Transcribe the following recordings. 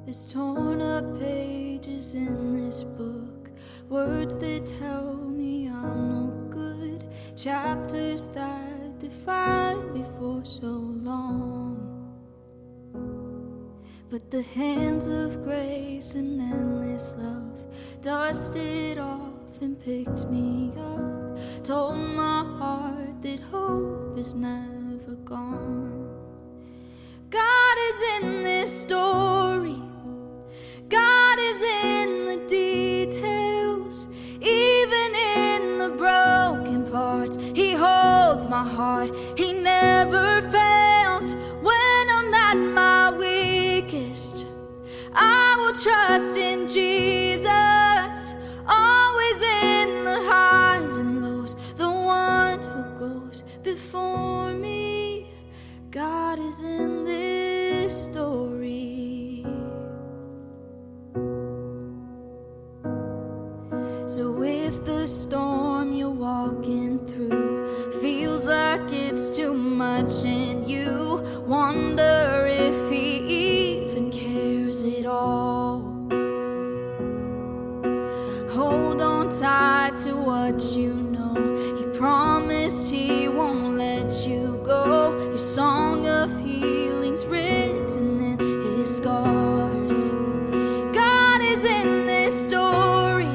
There's torn up pages in this book, words that tell me I'm no good, chapters that defined me for so long. But the hands of grace and endless love dusted off and picked me up, told my heart that hope is never gone. God is in this story, God is in the details, even in the broken parts. He holds my heart, He never fails. When I'm at my weakest, I will trust in Jesus, always in the highs and lows, the one who goes before me. God is in this story. So if the storm you're walking through feels like it's too much and you wonder if He even cares at all, hold on tight to what you know. He promised He won't let you go. Your song of healing's written in His scars. God is in this story,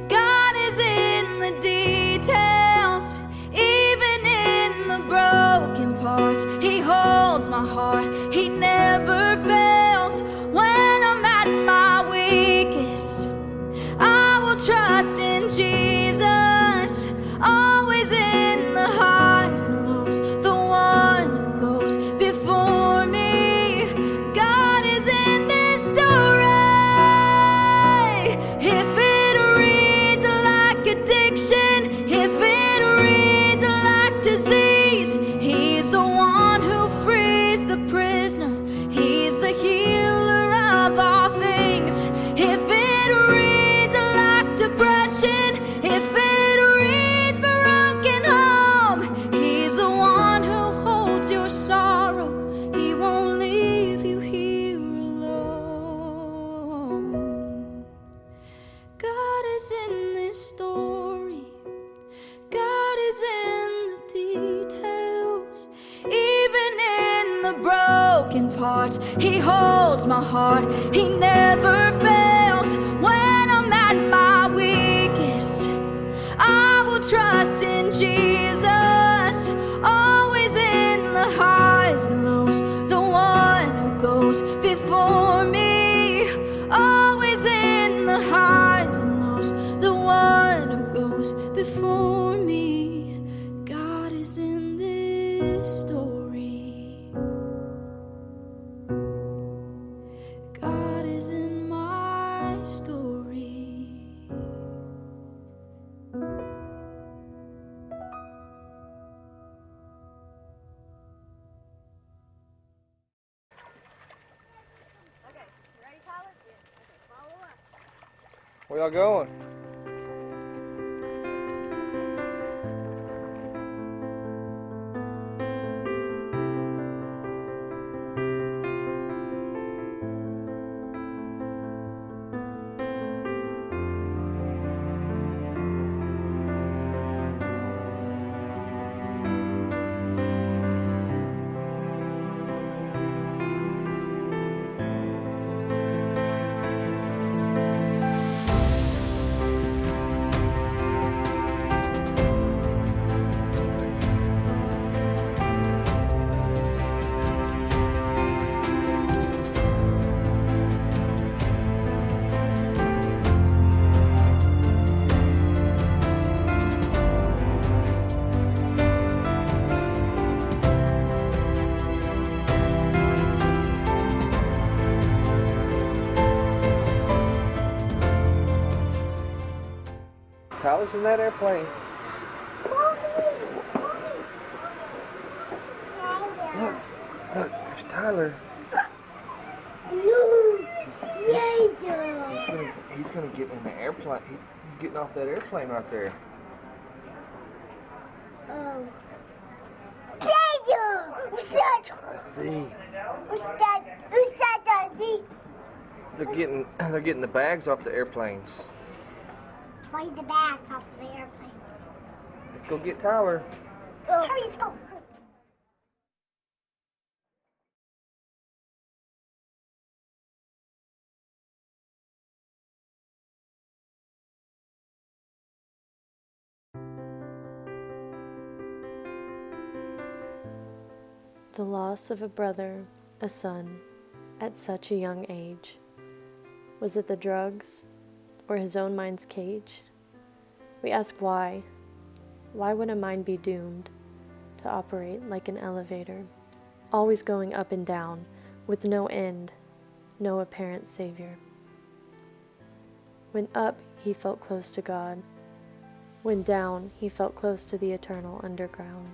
God is in the details, even in the broken parts. He holds my heart, He never fails. When I'm at my weakest, I will trust in Jesus, always in the highs and lows, the one who goes before me. God is in this story. If it reads like addiction, if it reads like disease, He's the one who frees the prisoner, He's the healer of all things. If it reads like depression, if it reads broken home, He's the one who holds your sorrow, He won't leave you here alone. God is in this story, God is in the details, even in the broken parts. He holds my heart, He never fails. When I'm at my weakest, I will trust in Jesus, always in the highs and lows, the one who goes before me. Always in the highs and lows, the one who goes before me. God is in this story, God is in my story. Okay, ready, Tyler? Yeah. Okay, follow up. Where y'all going? Tyler's in that airplane. Look, there's Tyler. He's gonna get in the airplane. He's getting off that airplane right there. Oh. I see. Who's that, Daddy? They're getting the bags off the airplanes. Why the bags off of the airplanes? Let's go get Tyler. Hurry, let's go. The loss of a brother, a son, at such a young age. Was it the drugs or his own mind's cage? We ask why. Why would a mind be doomed to operate like an elevator, always going up and down with no end, no apparent savior? When up, he felt close to God. When down, he felt close to the eternal underground.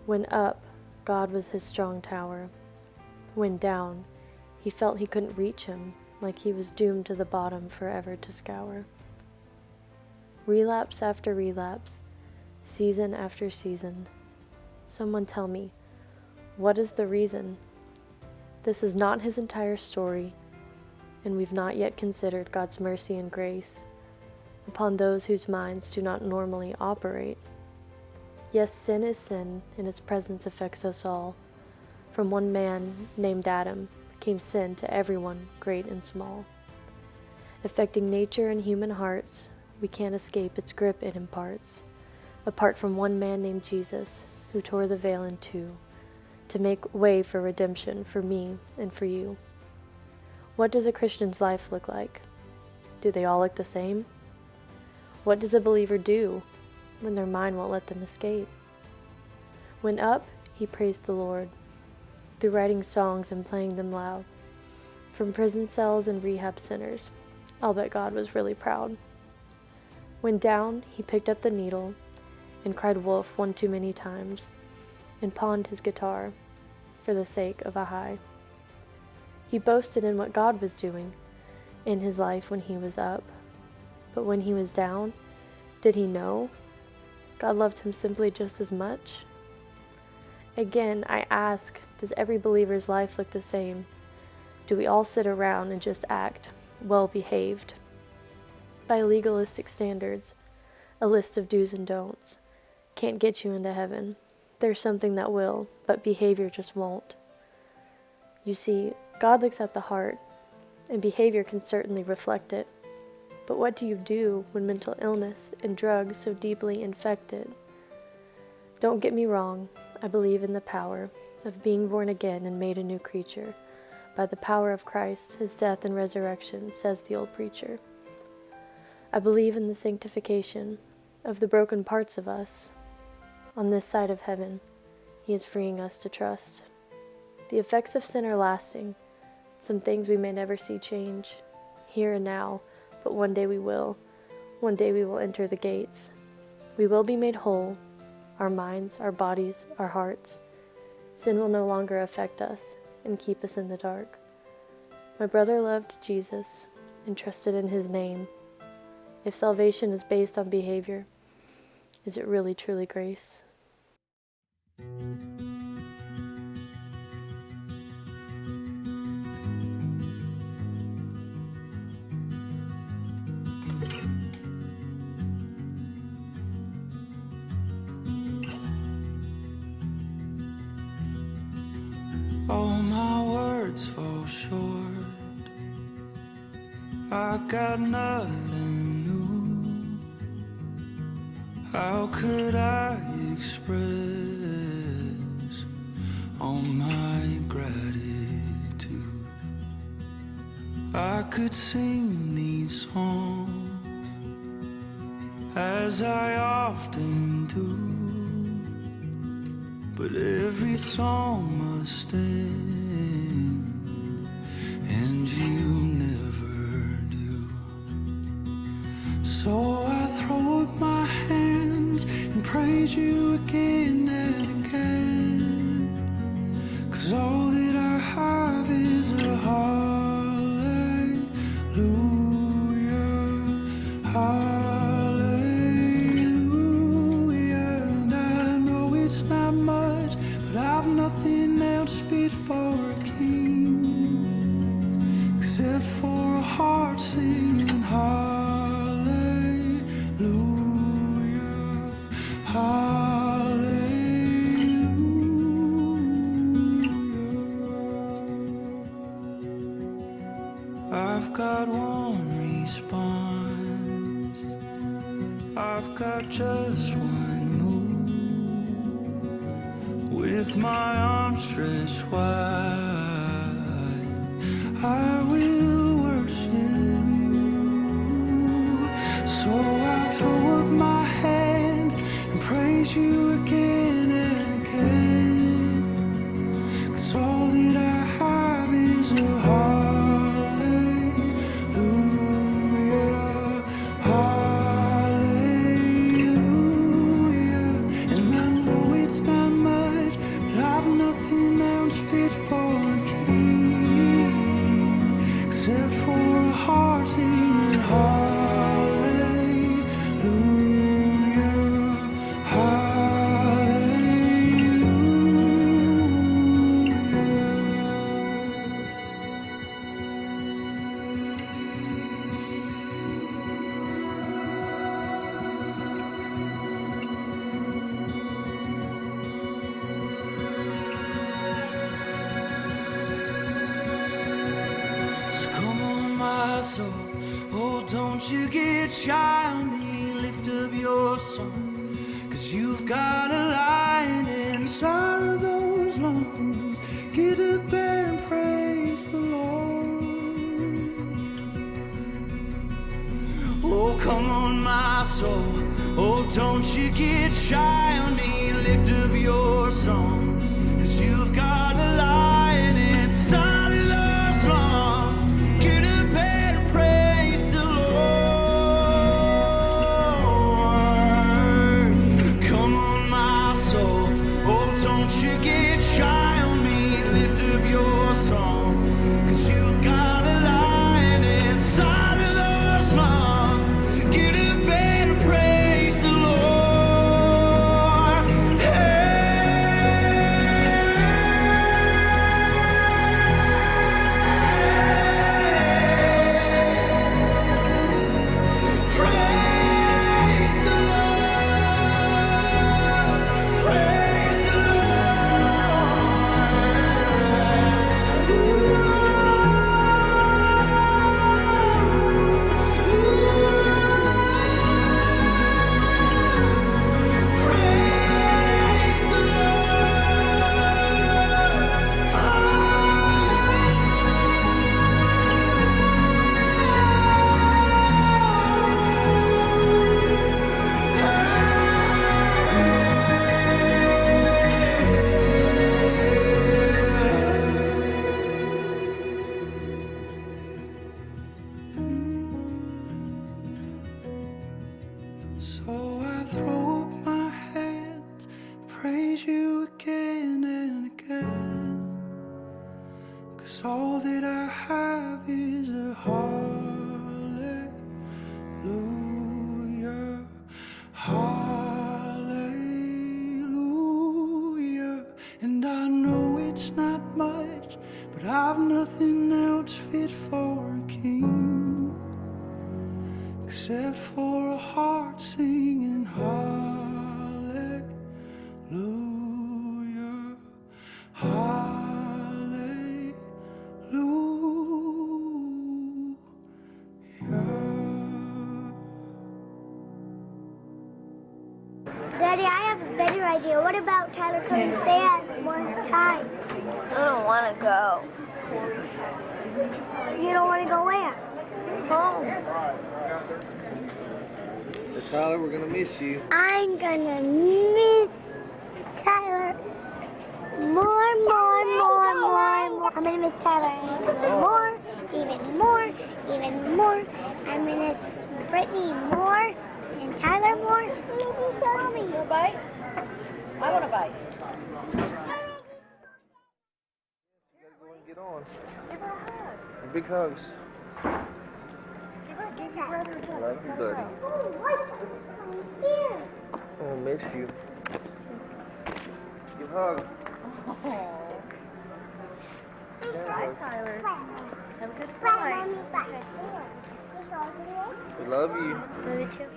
When up, God was his strong tower. When down, he felt he couldn't reach him, like he was doomed to the bottom forever to scour. Relapse after relapse, season after season. Someone tell me, what is the reason? This is not his entire story, and we've not yet considered God's mercy and grace upon those whose minds do not normally operate. Yes, sin is sin, and its presence affects us all. From one man named Adam came sin to everyone, great and small. Affecting nature and human hearts, we can't escape its grip it imparts. Apart from one man named Jesus, who tore the veil in two, to make way for redemption for me and for you. What does a Christian's life look like? Do they all look the same? What does a believer do when their mind won't let them escape? When up, he praised the Lord, through writing songs and playing them loud. From prison cells and rehab centers, I'll bet God was really proud. When down, he picked up the needle and cried wolf one too many times, and pawned his guitar for the sake of a high. He boasted in what God was doing in his life when he was up. But when he was down, did he know God loved him simply just as much? Again, I ask, does every believer's life look the same? Do we all sit around and just act well behaved? By legalistic standards, a list of do's and don'ts can't get you into heaven. There's something that will, but behavior just won't. You see, God looks at the heart, and behavior can certainly reflect it. But what do you do when mental illness and drugs so deeply infect it? Don't get me wrong, I believe in the power of being born again and made a new creature by the power of Christ, his death and resurrection, says the old preacher. I believe in the sanctification of the broken parts of us. On this side of heaven, he is freeing us to trust. The effects of sin are lasting, some things we may never see change, here and now, but one day we will. One day we will enter the gates. We will be made whole, our minds, our bodies, our hearts. Sin will no longer affect us and keep us in the dark. My brother loved Jesus and trusted in his name. If salvation is based on behavior, is it really truly grace? All my words fall short. I got nothing new. How could I express all my gratitude? I could sing these songs as I often do, but every song must end, and you never do. So I throw up my hands and praise you again and again, 'cause all that I have is a hallelujah, hallelujah. And I know it's not much, but I've nothing else fit for a king except just one move. With my arms stretched wide, I will worship you. So I throw up my hands and praise you again and again. 'Cause all that I have is a hallelujah, hallelujah. And I know it's not much, but I've nothing else fit for a king except for a heart singing hallelujah, So come on, my soul, oh, don't you get shy on me, lift up your song. 'Cause you've got a lion inside of those lungs. Get up and praise the Lord. Oh, come on, my soul, oh, don't you get shy on me, lift up your song. 'Cause you've got a lion inside of those lungs. Get up and praise the Lord. Come on, my soul, oh, don't you get shy on me, lift up your song. 'Cause you've got a lion inside of those lungs. Get up and praise the Lord. Praise the Lord. Praise the So I throw up my hands, praise you again and again. 'Cause all that I have is a hallelujah, hallelujah. And I know it's not much, but I've nothing else fit for a king except for a heart singing hallelujah, hallelujah. Daddy, I have a better idea. What about Tyler couldn't stay at one time? I don't want to go. You don't want to go where? Home. So Tyler, we're gonna miss you. I'm gonna miss Tyler more. I'm gonna miss Tyler more, even more. I'm gonna miss Brittany more and Tyler more. Mommy, you want a bite? I want a bite. You gotta go and get on. Big hugs. Give your brother a hug. Love you, buddy. I'll miss you. Give a hug. Bye, Tyler. Have a good flight. We love you. Love you too.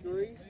3.